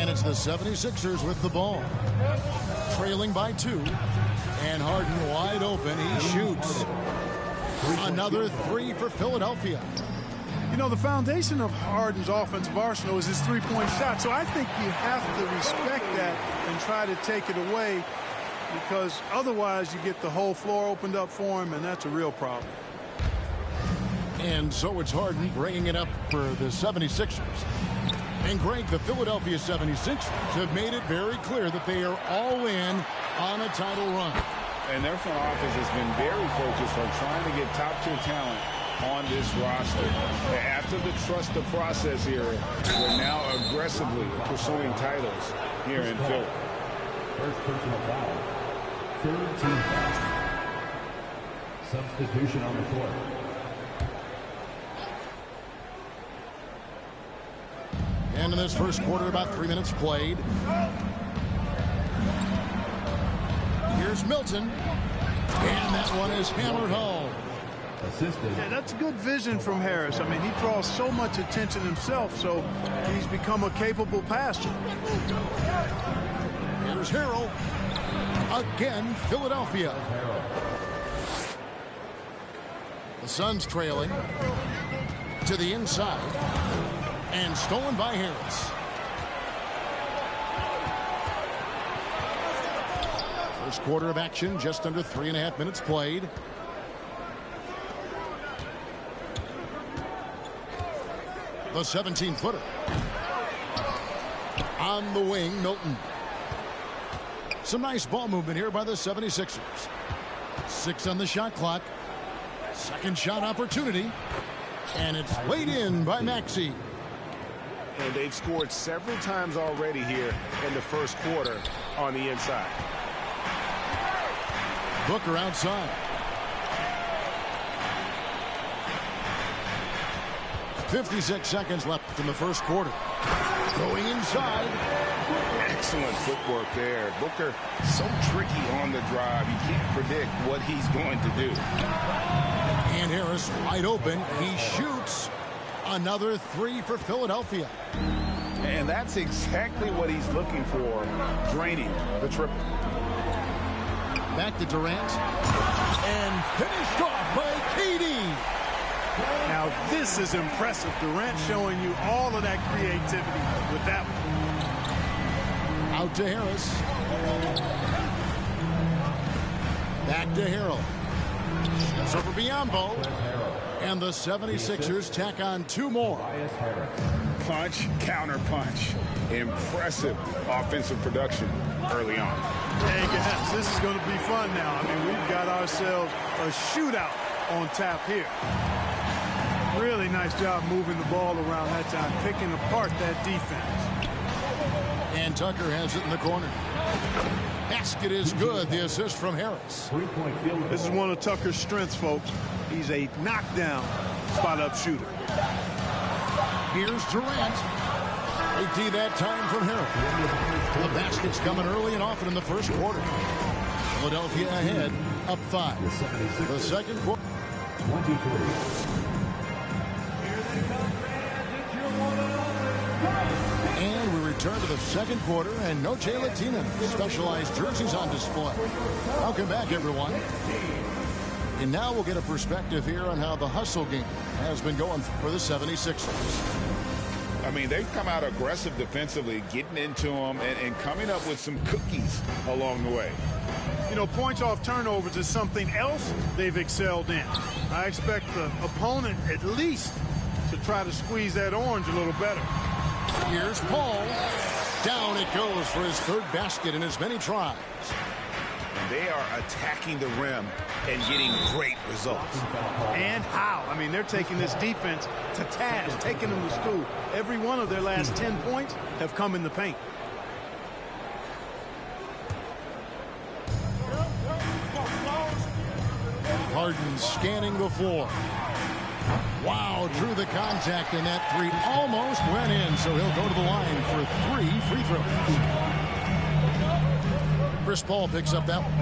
And it's the 76ers with the ball. Trailing by 2. And Harden wide open. He shoots. Another 3 for Philadelphia. You know, the foundation of Harden's offensive arsenal is his three-point shot. So I think you have to respect that and try to take it away, because otherwise you get the whole floor opened up for him, and that's a real problem. And so it's Harden bringing it up for the 76ers. And Greg, the Philadelphia 76ers have made it very clear that they are all in on a title run. And their front office has been very focused on trying to get top-tier talent on this roster. After the trust the process era, we're now aggressively pursuing titles here in Philly. First personal foul. Third team foul. Substitution on the court. And in this first quarter, about 3 minutes played. Here's Milton. And that one is hammered home. Assisted. Yeah, that's good vision from Harris. I mean, he draws so much attention himself, so he's become a capable passer. Here's Harrell. Again, Philadelphia. The Suns trailing to the inside. And stolen by Harris. First quarter of action, just under 3.5 minutes played. The 17-footer. On the wing, Milton. Some nice ball movement here by the 76ers. 6 on the shot clock. Second shot opportunity. And it's laid in by Maxey. And they've scored several times already here in the first quarter on the inside. Booker outside. 56 seconds left in the first quarter. Going inside. Excellent footwork there. Booker so tricky on the drive. You can't predict what he's going to do. And Harris wide open. He shoots. Another 3 for Philadelphia. And that's exactly what he's looking for, draining the triple. Back to Durant. And finished off by KD. Now, this is impressive. Durant showing you all of that creativity with that one. Out to Harris. Back to Harrell. So for Biyombo. And the 76ers tack on 2 more. Punch, counter punch. Impressive offensive production early on. Hey, guys, this is going to be fun now. I mean, we've got ourselves a shootout on tap here. Really nice job moving the ball around that time, picking apart that defense. And Tucker has it in the corner. Basket is good. The assist from Harris. This is one of Tucker's strengths, folks. He's a knockdown spot-up shooter. Here's Durant. AD that time from Harrell. The basket's coming early and often in the first quarter. Philadelphia ahead, up 5. The second quarter. 23. And we return to the second quarter, and no Jay Latina. Specialized jerseys on display. Welcome back, everyone. And now we'll get a perspective here on how the hustle game has been going for the 76ers. I mean, they've come out aggressive defensively, getting into them and coming up with some cookies along the way. You know, points off turnovers is something else they've excelled in. I expect the opponent at least to try to squeeze that orange a little better. Here's Paul. Down it goes for his 3rd basket in as many tries. And they are attacking the rim and getting great results. And how? I mean, they're taking this defense to task, taking them to school. Every one of their last 10 points have come in the paint. Harden scanning the floor. Wow, drew the contact, and that 3 almost went in, so he'll go to the line for 3 free throws. Chris Paul picks up that one.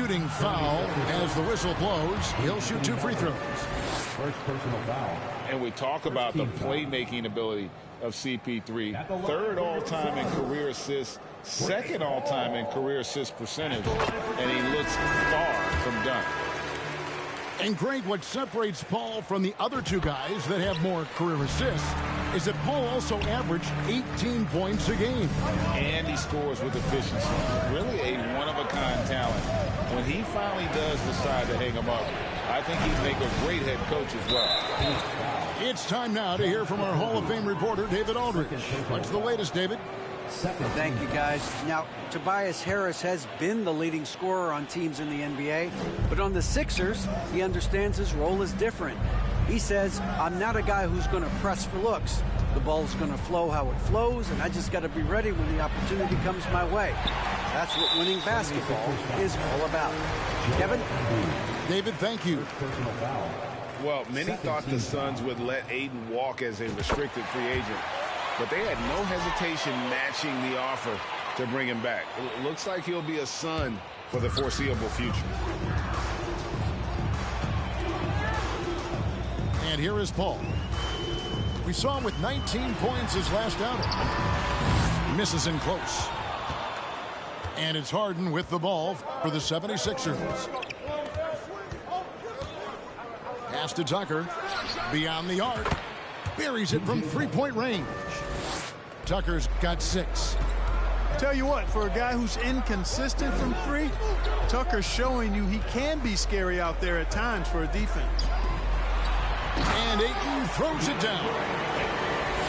shooting foul as the whistle blows. He'll shoot 2 free throws. First personal foul. And we talk about the playmaking ability of CP3. 3rd all-time in career assists, 2nd all-time in career assist percentage, and he looks far from done. And Greg, what separates Paul from the other 2 guys that have more career assists is that Paul also averaged 18 points a game. And he scores with efficiency. Really a one-of-a-kind talent. When he finally does decide to hang him up, I think he'd make a great head coach as well. It's time now to hear from our Hall of Fame reporter, David Aldridge. What's the latest, David? Thank you, guys. Now, Tobias Harris has been the leading scorer on teams in the NBA, but on the Sixers, he understands his role is different. He says, I'm not a guy who's going to press for looks. The ball's going to flow how it flows, and I just got to be ready when the opportunity comes my way. That's what winning basketball is all about. Kevin? David, thank you. Well, many thought the Suns would let Ayton walk as a restricted free agent, but they had no hesitation matching the offer to bring him back. It looks like he'll be a Sun for the foreseeable future. And here is Paul. We saw him with 19 points his last outing. Misses in close. And it's Harden with the ball for the 76ers. Pass to Tucker. Beyond the arc. Buries it from 3-point range. Tucker's got 6. Tell you what, for a guy who's inconsistent from 3, Tucker's showing you he can be scary out there at times for a defense. And Ayton throws it down.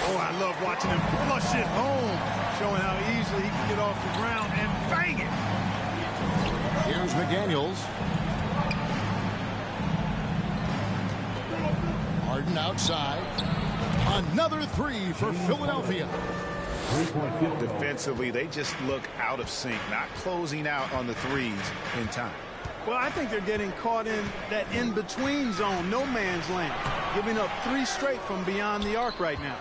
Oh, I love watching him flush it home, showing how easily he can get off the ground and bang it. Here's McDaniels. Harden outside. Another 3 for Philadelphia. Defensively, they just look out of sync, not closing out on the threes in time. Well, I think they're getting caught in that in-between zone, no man's land, giving up 3 straight from beyond the arc right now.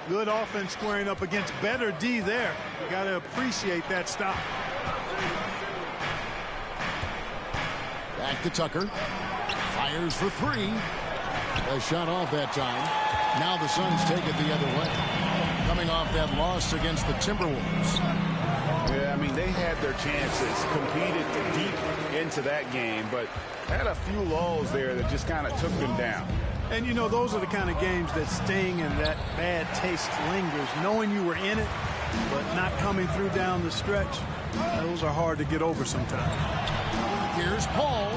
Good offense squaring up against better D there. You got to appreciate that stop. Back to Tucker. Fires for 3. A shot off that time. Now the Suns take it the other way. Coming off that loss against the Timberwolves. Yeah, I mean, they had their chances, competed deep into that game, but had a few lulls there that just kind of took them down. And, you know, those are the kind of games that sting and that bad taste lingers. Knowing you were in it, but not coming through down the stretch, those are hard to get over sometimes. Here's Paul.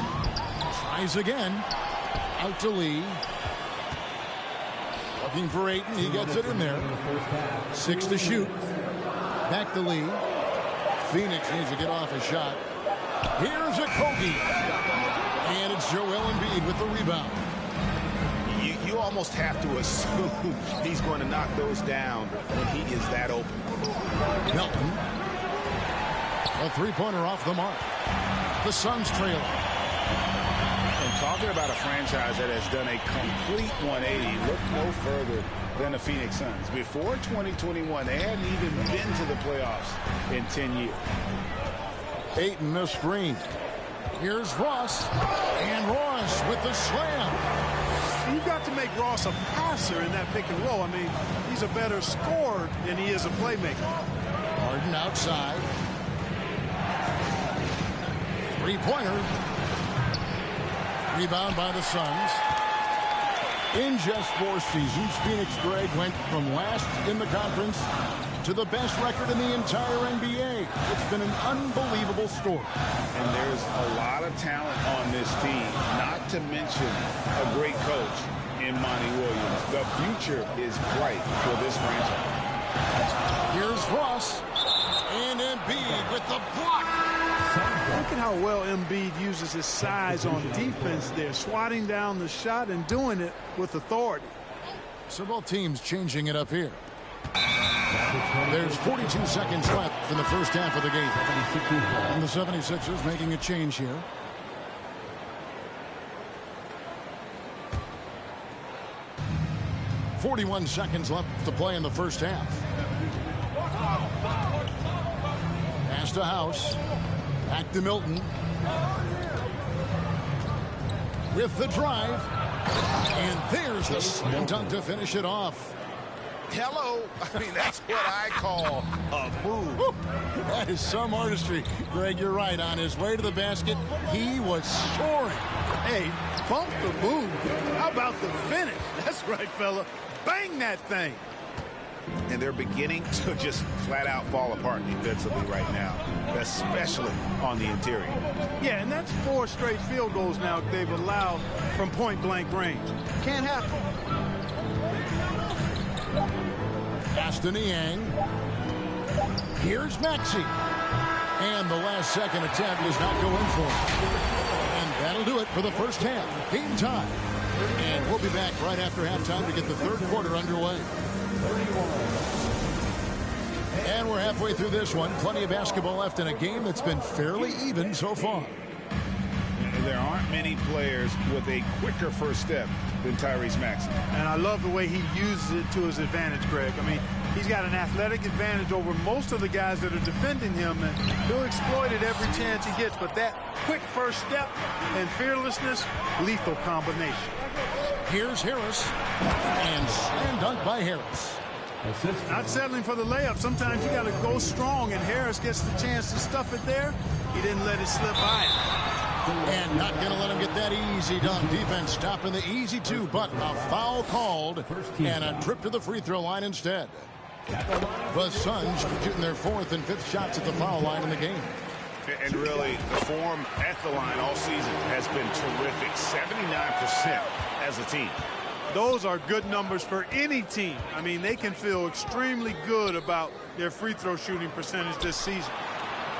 Tries again. Out to Lee. Looking for Ayton. He gets it in there. 6 to shoot. Back to Lee. Phoenix needs to get off a shot. Here's a Kobe. And it's Joel Embiid with the rebound. You almost have to assume he's going to knock those down when he is that open. Melton. A 3-pointer off the mark. The Suns trail. And talking about a franchise that has done a complete 180, look no further than the Phoenix Suns. Before 2021, they hadn't even been to the playoffs in 10 years. Ayton the screen. Here's Ross. And Ross with the slam. You've got to make Ross a passer in that pick and roll. I mean, he's a better scorer than he is a playmaker. Harden outside. 3-pointer. Rebound by the Suns. In just 4 seasons, Phoenix, Greg, went from last in the conference to the best record in the entire NBA. It's been an unbelievable story. And there's a lot of talent on this team, not to mention a great coach in Monty Williams. The future is bright for this franchise. Here's Ross. And Embiid with the block. Look at how well Embiid uses his size on defense there, swatting down the shot and doing it with authority. So both teams changing it up here. There's 42 seconds left in the first half of the game. And the 76ers making a change here. .41 seconds left to play in the first half. Pass to House. Back to Milton. With the drive. And there's the slam dunk to finish it off. Hello. I mean, that's what I call a move. Woo. That is some artistry. Greg, you're right. On his way to the basket, he was soaring. Hey, bump the move. How about the finish? That's right, fella. Bang that thing. And they're beginning to just flat out fall apart defensively right now, especially on the interior. Yeah, and that's 4 straight field goals now they've allowed from point-blank range. Can't happen. Aston Niang. Here's Maxey. And the last second attempt does not go in for him. And that'll do it for the first half. Game time. And we'll be back right after halftime to get the third quarter underway. And we're halfway through this one. Plenty of basketball left in a game that's been fairly even so far. There aren't many players with a quicker first step than Tyrese Maxey. And I love the way he uses it to his advantage, Greg. I mean, he's got an athletic advantage over most of the guys that are defending him, and he'll exploit it every chance he gets. But that quick first step and fearlessness, lethal combination. Here's Harris. And slam dunk by Harris. Not settling for the layup. Sometimes you got to go strong, and Harris gets the chance to stuff it there. He didn't let it slip by him. And not going to let him get that easy dunk. Defense stopping the easy two, but a foul called and a trip to the free throw line instead. The Suns shooting their 4th and 5th shots at the foul line in the game. And really, the form at the line all season has been terrific. 79% as a team. Those are good numbers for any team. I mean, they can feel extremely good about their free throw shooting percentage this season.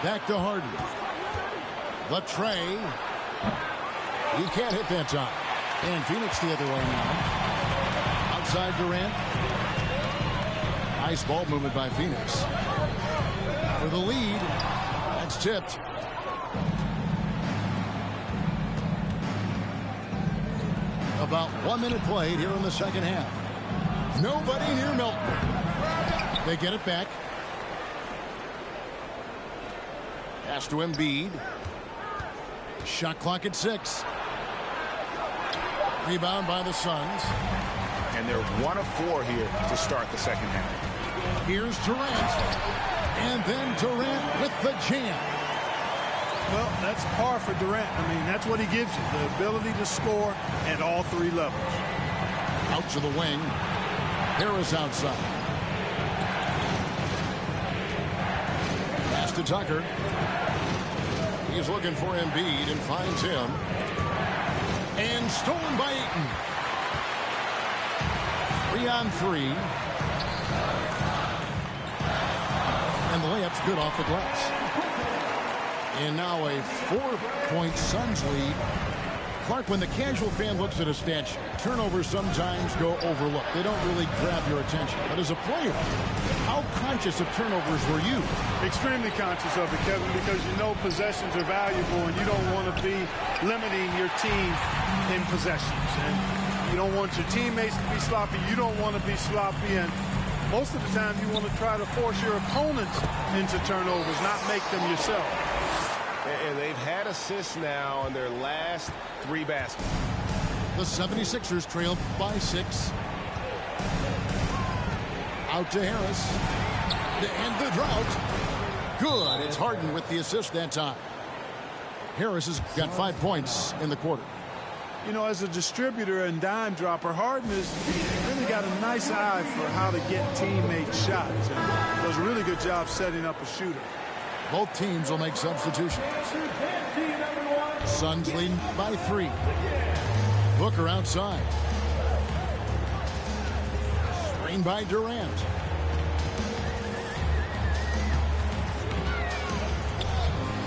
Back to Harden. The tray. He can't hit that time. And Phoenix the other way now. Outside Durant. Nice ball movement by Phoenix. For the lead. That's tipped. About 1 minute played here in the second half. Nobody near Milton. They get it back. Pass to Embiid. Shot clock at 6. Rebound by the Suns. And they're 1 of 4 here to start the second half. Here's Durant. And then Durant with the jam. Well, that's par for Durant. I mean, that's what he gives you, the ability to score at all 3 levels. Out to the wing. Harris outside. Pass to Tucker. He's looking for Embiid and finds him. And stolen by Ayton. 3-on-3. And the layup's good off the glass. And now a 4-point Suns lead. Clark, when the casual fan looks at a stat sheet, turnovers sometimes go overlooked. They don't really grab your attention. But as a player, how conscious of turnovers were you? Extremely conscious of it, Kevin, because you know possessions are valuable and you don't want to be limiting your team in possessions. And you don't want your teammates to be sloppy. You don't want to be sloppy. And most of the time you want to try to force your opponents into turnovers, not make them yourself. And they've had assists now on their last 3 baskets. The 76ers trail by 6. Out to Harris. To end the drought. Good. It's Harden with the assist that time. Harris has got 5 points in the quarter. You know, as a distributor and dime dropper, Harden has really got a nice eye for how to get teammates shots. And does a really good job setting up a shooter. Both teams will make substitutions. Suns leading by 3. Booker outside. Screen by Durant.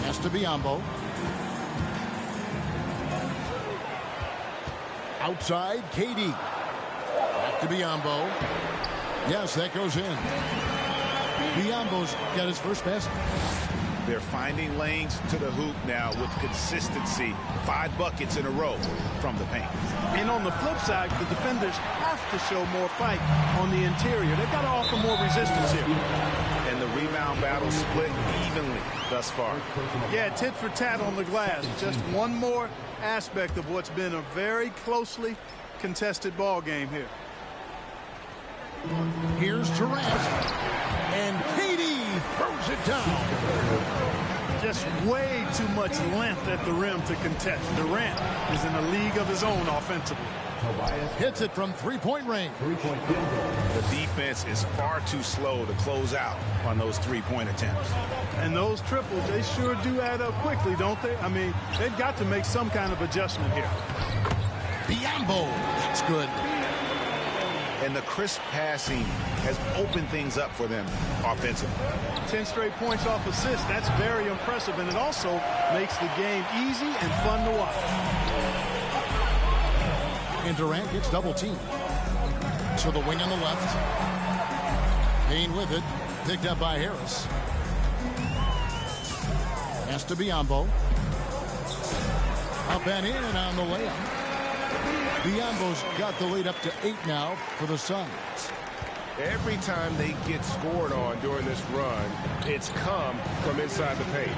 Has to Biyombo. Outside, KD. Back to Biyombo. Yes, that goes in. Biyombo's got his first basket. They're finding lanes to the hoop now with consistency. 5 buckets in a row from the paint. And on the flip side, the defenders have to show more fight on the interior. They've got to offer more resistance here. And the rebound rebound battle split evenly thus far. Yeah, tit for tat on the glass. Just one more aspect of what's been a very closely contested ball game here. Here's Durant. And Katie throws it down. Just way too much length at the rim to contest. Durant is in a league of his own offensively. Hits it from three-point range. The defense is far too slow to close out on those three-point attempts. And those triples, they sure do add up quickly, don't they? I mean, they've got to make some kind of adjustment here. Biyombo. That's good. And the crisp passing has opened things up for them offensively. 10 straight points off assists. That's very impressive. And it also makes the game easy and fun to watch. And Durant gets double-teamed. To the wing on the left. Payne with it. Picked up by Harris. Pass to Biyombo. Up and in on the layup. Biyombo's got the lead up to 8 now for the Suns. Every time they get scored on during this run, it's come from inside the paint.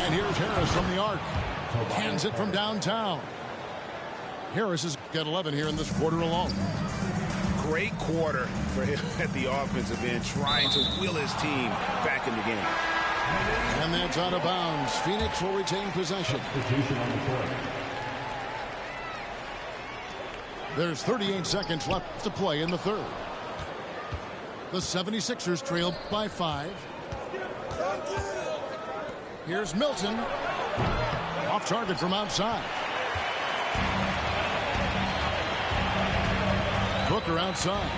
And here's Harris from the arc. Hands it from downtown. Harris has got 11 here in this quarter alone. Great quarter for him at the offensive end, trying to will his team back in the game. And that's out of bounds. Phoenix will retain possession. There's 38 seconds left to play in the third. The 76ers trail by 5. Here's Milton. Off target from outside. Booker outside.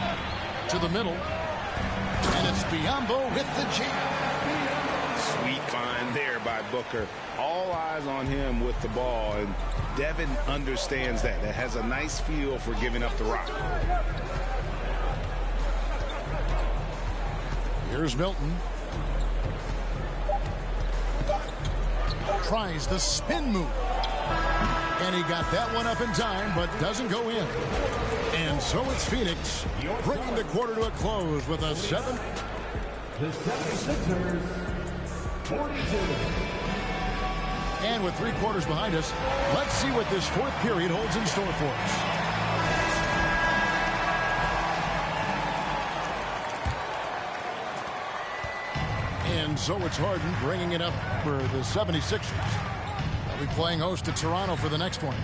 To the middle. And it's Biyombo with the jam. Sweet find there by Booker. All eyes on him with the ball, and Devin understands that. That has a nice feel for giving up the rock. Here's Milton. Tries the spin move. And he got that one up in time, but doesn't go in. And so it's Phoenix bringing the quarter to a close with a 7. The 76ers, 42. And with 3 quarters behind us, let's see what this fourth period holds in store for us. And so it's Harden bringing it up for the 76ers. They'll be playing host to Toronto for the next one.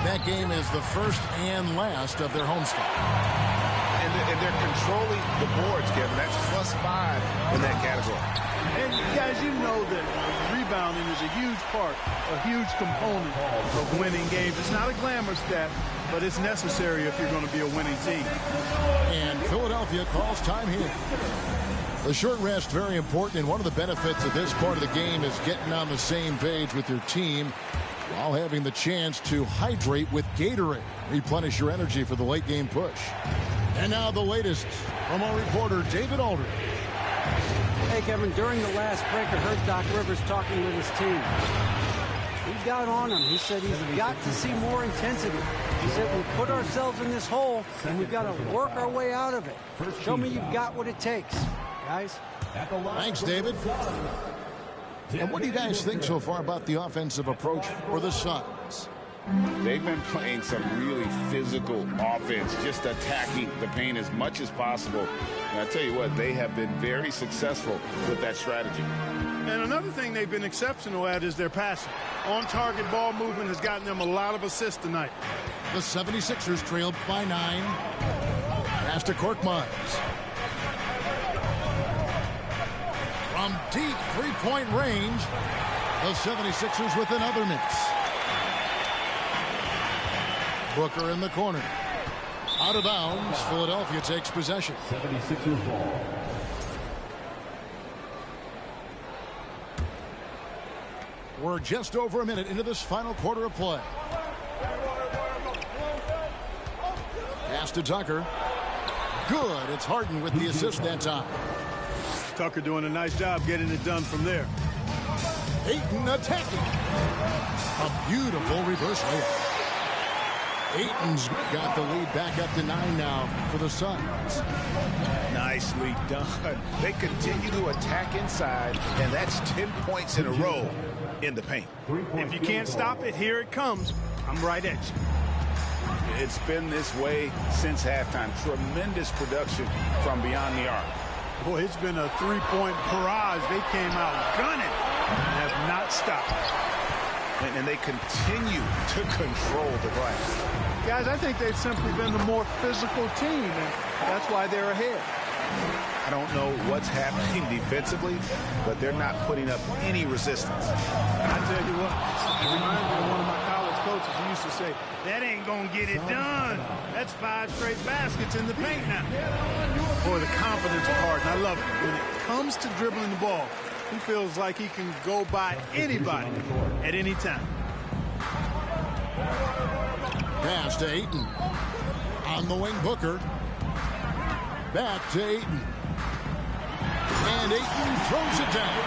That game is the first and last of their homestand. And they're controlling the boards, Kevin. That's +5 in that category. And guys, you know that rebounding is a huge part, a huge component of winning games. It's not a glamour stat, but it's necessary if you're going to be a winning team. And Philadelphia calls time here. The short rest, very important, and one of the benefits of this part of the game is getting on the same page with your team while having the chance to hydrate with Gatorade. Replenish your energy for the late game push. And now the latest from our reporter, David Aldridge. Hey, Kevin, during the last break, I heard Doc Rivers talking with his team. He got on him. He said he's got to see more intensity. He said we put ourselves in this hole, and we've got to work our way out of it. Show me you've got what it takes, guys. Thanks, David. And what do you guys think so far about the offensive approach for the Suns? They've been playing some really physical offense, just attacking the paint as much as possible. And I tell you what, they have been very successful with that strategy. And another thing they've been exceptional at is their passing. On-target ball movement has gotten them a lot of assists tonight. The 76ers trailed by 9. Pass to Korkmaz. From deep three-point range, the 76ers with another miss. Booker in the corner. Out of bounds. Philadelphia takes possession. 76ers ball. We're just over a minute into this final quarter of play. Pass to Tucker. Good. It's Harden with the assist that time. Tucker doing a nice job getting it done from there. Ayton attacking. A beautiful reverse layup. Ayton's got the lead back up to 9 now for the Suns. Nicely done. They continue to attack inside, and that's 10 points in a row in the paint. If you can't stop it, here it comes. I'm right at you. It's been this way since halftime. Tremendous production from beyond the arc. Boy, it's been a three-point barrage. They came out gunning and have not stopped. And they continue to control the glass. Guys, I think they've simply been the more physical team, and that's why they're ahead. I don't know what's happening defensively, but they're not putting up any resistance. I tell you what, it reminds me of one of my college coaches who used to say, that ain't going to get it done. That's 5 straight baskets in the paint now. Boy, the confidence of Harden, I love it. When it comes to dribbling the ball, he feels like he can go by anybody at any time. Pass to Ayton. On the wing, Booker. Back to Ayton. And Ayton throws it down.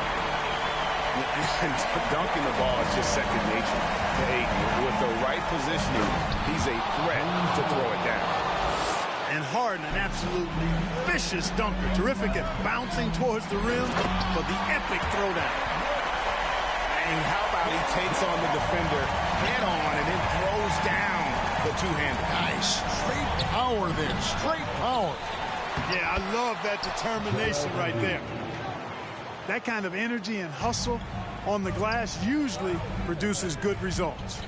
And dunking the ball is just second nature to Ayton. With the right positioning, he's a threat to throw it down. And Harden, an absolutely vicious dunker. Terrific at bouncing towards the rim, but the epic throwdown. And how about he takes on the defender head on and then throws down the two-hander. Nice. Straight power there. Straight power. Yeah, I love that determination right there. That kind of energy and hustle on the glass usually produces good results.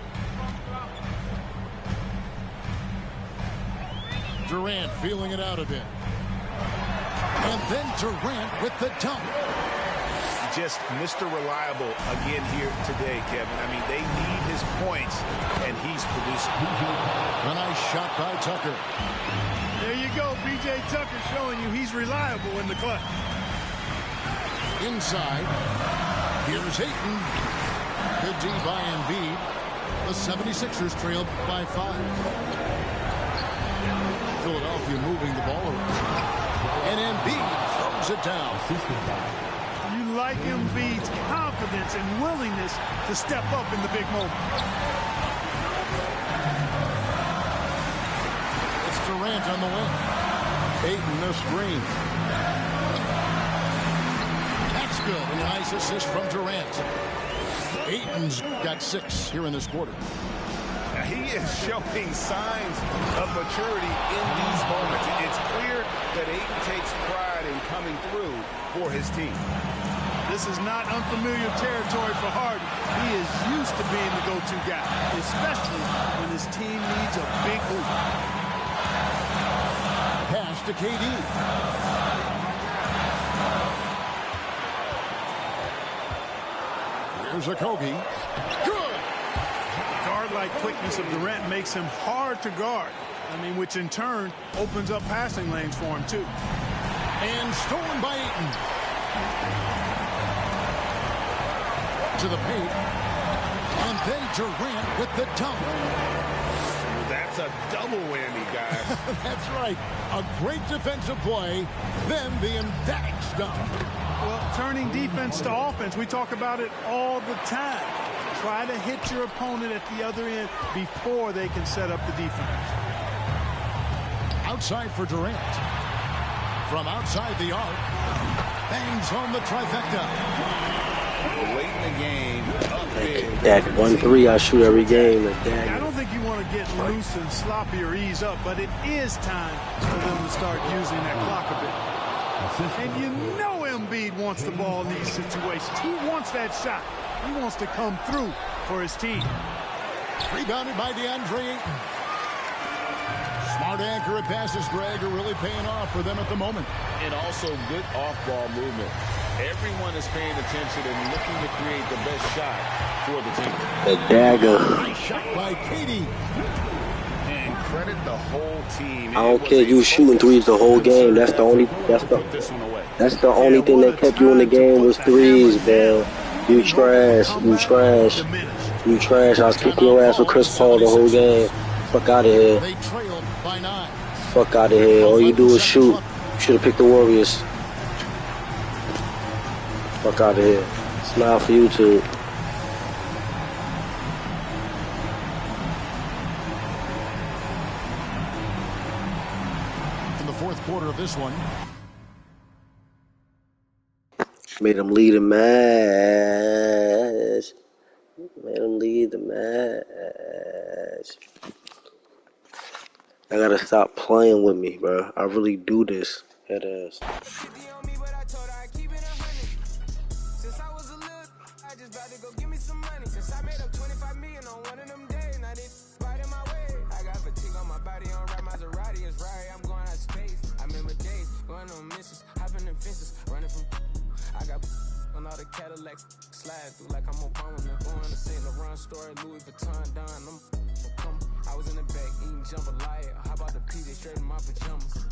Durant feeling it out a bit. And then Durant with the dunk. Just Mr. Reliable again here today, Kevin. I mean, they need his points, and he's producing. A nice shot by Tucker. There you go, P.J. Tucker showing you he's reliable in the clutch. Inside. Here's Ayton. Good D by Embiid. The 76ers trail by 5. Philadelphia moving the ball around. And Embiid throws it down. You like Embiid's confidence and willingness to step up in the big moment. It's Durant on the wing. Ayton the screen. That's good. And a nice assist from Durant. Ayton's got 6 here in this quarter. He is showing signs of maturity in these moments. It's clear that Ayton takes pride in coming through for his team. This is not unfamiliar territory for Harden. He is used to being the go-to guy, especially when his team needs a big hoop. Pass to KD. Here's a Kobe. Good. Guard-like quickness of Durant makes him hard to guard. I mean, which in turn opens up passing lanes for him, too. And stolen by Ayton. To the paint. And then Durant with the dunk. That's a double whammy, guys. That's right. A great defensive play, then the emphatic stop. Well, turning defense to offense, we talk about it all the time. Try to hit your opponent at the other end before they can set up the defense. Outside for Durant. From outside the arc. Bangs home the trifecta. Late in the game, up big. That 1-3 I shoot every game. I don't think you want to get loose and sloppy or ease up, but it is time for them to start using that clock a bit. And you know Embiid wants the ball in these situations. He wants that shot. He wants to come through for his team. Rebounded by DeAndre Ayton. Smart, accurate passes, Greg, are really paying off for them at the moment. And also good off-ball movement. Everyone is paying attention and looking to create the best shot for the team. The dagger. Nice shot by KD. And credit the whole team. I don't care if you shooting threes the whole game. That's the only thing that kept you in the game was threes, man. You trash. You trash. You trash. I was kicking your ass with Chris Paul the whole game. Fuck out of here. They trailed by 9. Fuck out of here. All you do is shoot. You should have picked the Warriors. Fuck out of here. Smile for YouTube. quarter of this one. Made him lead the match. Made him lead the match. I gotta stop playing with me, bro. I really do this. Head ass. All the Cadillacs slide through like I'm Obama. Going to St. Laurent store, Louis Vuitton, Don. I was in the back eating jambalaya. How about the PJ straight in my pajamas?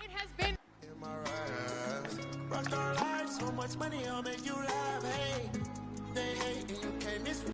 It has been in my rise. Rockstar life, so much money, I'll make you laugh. Hey, they hate and you can't miss.